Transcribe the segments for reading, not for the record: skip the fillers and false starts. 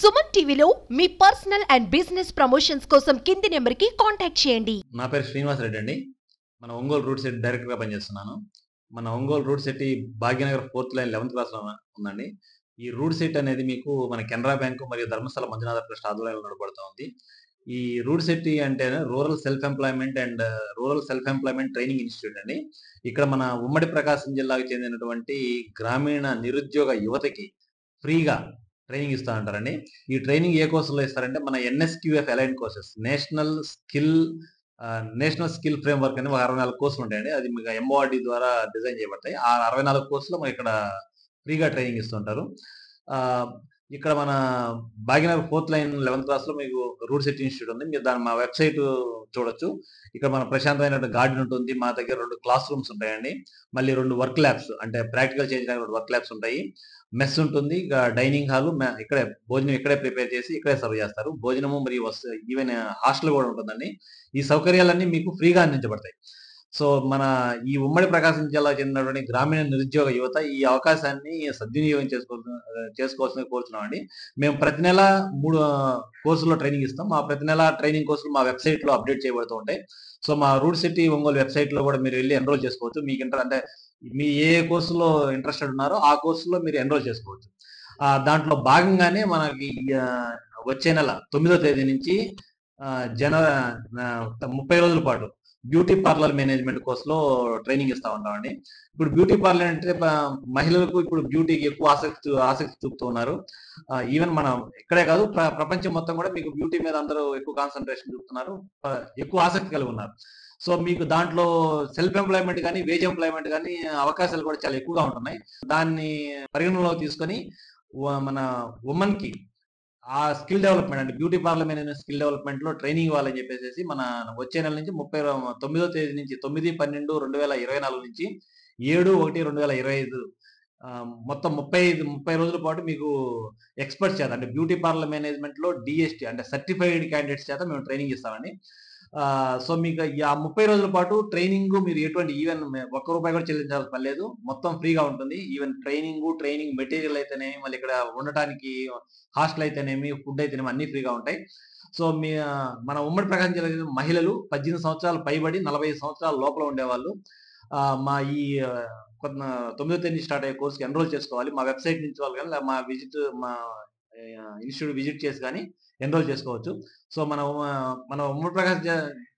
సుమన్ టీవీలో మీ personal and business promotions కోసం కింది నెంబర్కి కాంటాక్ట్ చేయండి. నా పేరు శ్రీనివాస్ రెడ్డి అండి. మన ఒంగోలు రూట్ సెట్ డైరెక్టర్‌గా పనిచేస్తున్నాను. మన Ongole root set Bhagyanagar 4th line 11th క్రాస్‌లో ఉందండి. ఈ రూట్ సెట్ అనేది మీకు మన కెనరా బ్యాంకు మరియు ధర్మస్థల మంజునాథ ట్రస్ట్ ఆధ్వర్యంలో నడపబడుతా ఉంది. ఈ రూట్ సెట్ అంటే rural self employment training institute అండి. ఇక్కడ మన ఉమ్మడి ప్రకాశం జిల్లాకు చెందినటువంటి గ్రామీణ నిరుద్యోగ యువతకి ఫ్రీగా ట్రైనింగ్ ఇస్తా ఉంటారండి. ఈ ట్రైనింగ్ ఏ కోర్సులో ఇస్తారంటే మన NSQF aligned courses national skill framework అని ఒక 64 కోర్సులు ఉంటాయండి. అది మీకు ఎంఓఆర్‌డి ద్వారా డిజైన్ చేయబడతాయి. ఆ 64 కోర్సులు మనకి ఇక్కడ ఫ్రీగా ట్రైనింగ్ ఇస్తుంటారు. ఆహ్, ఇక్కడ మన భాగ్యనగర్ 4th లైన్ 11th క్రాస్‌లో మీకు రూట్ సెట్ ఇన్‌స్టిట్యూట్ ఉంది. మీరు మా వెబ్‌సైట్ చూడొచ్చు. ఇక్కడ మన ప్రశాంతమైన గార్డెన్ ఉంటుంది. మా దగ్గర 2 క్లాస్ రూమ్స్ ఉంటాయండి. మళ్ళీ 2 వర్క్ ల్యాబ్స్ అంటే ప్రాక్టికల్ చేయడానికి 2 వర్క్ ల్యాబ్స్ ఉంటాయి. మెస్ ఉంటుంది. ఇక డైనింగ్ హాల్ ఇక్కడే భోజనం ఇక్కడే ప్రిపేర్ చేసి ఇక్కడే సర్వ్ చేస్తారు. భోజనము మరియు ఈవెన్ హాస్టల్ కూడా ఉంటుందండి. ఈ సౌకర్యాలన్నీ మీకు ఫ్రీగా అందించబడతాయి. సో, మన ఈ ఉమ్మడి ప్రకాశం జిల్లాకు చెందినటువంటి గ్రామీణ నిరుద్యోగ యువత ఈ అవకాశాన్ని సద్వినియోగం చేసుకోవాల్సిందిగా కోరుతున్నామండి. మేము ప్రతి నెల 3 కోర్సుల్లో ట్రైనింగ్ ఇస్తాం. మా ప్రతి నెల ట్రైనింగ్ కోర్సులు మా వెబ్‌సైట్‌లో అప్డేట్ చేయబడుతూ ఉంటాయి. సో, మా రూట్ సిటీ ఒంగోలు వెబ్‌సైట్‌లో కూడా మీరు వెళ్లి ఎన్రోల్ చేసుకోవచ్చు. మీకు అంటే మీ ఏ కోర్సులో ఇంట్రెస్టెడ్ ఉన్నారో ఆ కోర్సులో మీరు ఎన్రోల్ చేసుకోవచ్చు. దాంట్లో భాగంగానే మనకి వచ్చే నెల 9వ తేదీ నుంచి ఆహ్, జన 30 రోజుల పాటు బ్యూటీ పార్లర్ మేనేజ్మెంట్ కోర్స్‌లో ట్రైనింగ్ ఇస్తా ఉంటామండి. ఇప్పుడు బ్యూటీ పార్లర్ అంటే మహిళలకు ఇప్పుడు బ్యూటీకి ఎక్కువ ఆసక్తి చూపుతూ ఉన్నారు. ఈవెన్ మనం ఇక్కడే కాదు ప్రపంచం మొత్తం కూడా మీకు బ్యూటీ మీద అందరూ ఎక్కువ కాన్సంట్రేషన్ చూపుతున్నారు. ఎక్కువ ఆసక్తి కలిగి ఉన్నారు. సో, మీకు దాంట్లో సెల్ఫ్ ఎంప్లాయ్‌మెంట్ గాని, వేజ్ ఎంప్లాయ్‌మెంట్ గాని అవకాశాలు కూడా చాలా ఎక్కువగా ఉంటున్నాయి. దాన్ని పరిగణనలోకి తీసుకొని మన వుమెన్‌కి ఆ స్కిల్ డెవలప్‌మెంట్ అంటే బ్యూటీ పార్లర్ మేనేజ్‌మెంట్ స్కిల్ డెవలప్‌మెంట్‌లో ట్రైనింగ్ ఇవ్వాలని చెప్పేసేసి మన వచ్చే నెల నుంచి 9వ తేదీ నుంచి 9/12/2024 నుంచి 7/1/2025 మొత్తం 30 రోజుల పాటు మీకు ఎక్స్‌పర్ట్స్ చేత అంటే బ్యూటీ పార్లర్ మేనేజ్‌మెంట్‌లో డీఎస్‌టీ అంటే సర్టిఫైడ్ క్యాండిడేట్స్ చేత మేము ట్రైనింగ్ ఇస్తామండి. సో, మీకు ఆ 30 రోజుల పాటు ట్రైనింగ్ మీరు ఎటువంటి ఒక్క రూపాయి కూడా చెల్లించాల్సిన పని లేదు. మొత్తం ఫ్రీగా ఉంటుంది. ఈవెన్ ట్రైనింగ్ మెటీరియల్ అయితేనేమి, మళ్ళీ ఇక్కడ ఉండటానికి హాస్టల్ అయితేనేమి, ఫుడ్ అయితేనేమి అన్నీ ఫ్రీగా ఉంటాయి. సో, మన ఉమ్మడి ప్రకాశం జిల్లా చెందిన మహిళలు 18 సంవత్సరాలు పైబడి 45 సంవత్సరాల లోపల ఉండేవాళ్ళు మా ఈ కొన్న 9వ తేదీ నుంచి స్టార్ట్ అయ్యే కోర్స్‌కి ఎన్రోల్ చేసుకోవాలి. మా వెబ్‌సైట్ నుంచి వాళ్ళు గాని మా ఇన్‌స్టిట్యూట్ విజిట్ చేసి గాని ఎన్రోల్ చేసుకోవచ్చు. సో, మన ఉమ్మడి ప్రకాశం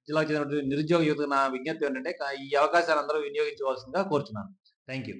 జిల్లాకు చెందినటువంటి నిరుద్యోగ యువతకు నా విజ్ఞప్తి ఏంటంటే ఈ అవకాశాన్ని అందరూ వినియోగించుకోవాల్సిందిగా కోరుచున్నాను. Thank you.